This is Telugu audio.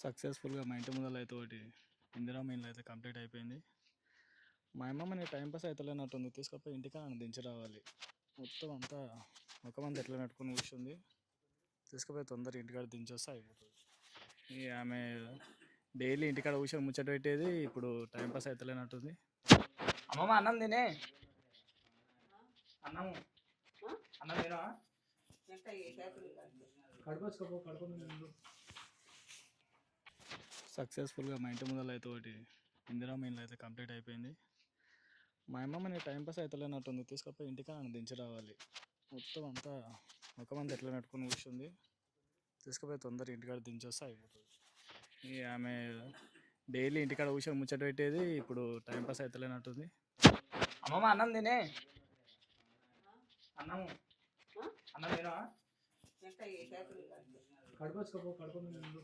సక్సెస్ఫుల్గా మా ఇంటి ముందర అయితే ఒకటి ఇందిరా మెయిన్లో అయితే కంప్లీట్ అయిపోయింది. మా అమ్మమ్మ నేను టైంపాస్ అవుతలేనట్టుంది, తీసుకపోయి ఇంటికి నన్ను దించి రావాలి. మొత్తం అంతా ఒక మంది ఎట్లా నట్టుకుని కూర్చుంది, తీసుకుపోయి తొందరగా ఇంటికాడ దించేస్తే అయిపోతుంది. ఆమె డైలీ ఇంటికాడ కూర్చొని ముచ్చట పెట్టేది, ఇప్పుడు టైంపాస్ అవుతలేనట్టుంది. అమ్మమ్మ అన్నం తినే, అన్నం అన్నం తినా కడుకోవచ్చుకోపో కడుకో. సక్సెస్ఫుల్గా మా ఇంటి ముందర అయితే ఒకటి ఇందిరా మెయిన్లో అయితే కంప్లీట్ అయిపోయింది. మా అమ్మమ్మ నేను టైంపాస్ అవుతలేనట్టుంది, తీసుకపోయి ఇంటికి నన్ను దించి రావాలి. మొత్తం అంతా ఒక మంది ఎట్లా నట్టుకుని కూర్చుంది, తీసుకుపోయి తొందరగా ఇంటికాడ దించేస్తే అయిపోతుంది. ఆమె డైలీ ఇంటికాడ కూర్చొని ముచ్చట పెట్టేది, ఇప్పుడు టైంపాస్ అవుతలేనట్టుంది. అమ్మమ్మ అన్నం తినే, అన్నం అన్నం తినా కడుకోవచ్చుకోపో కడుకో.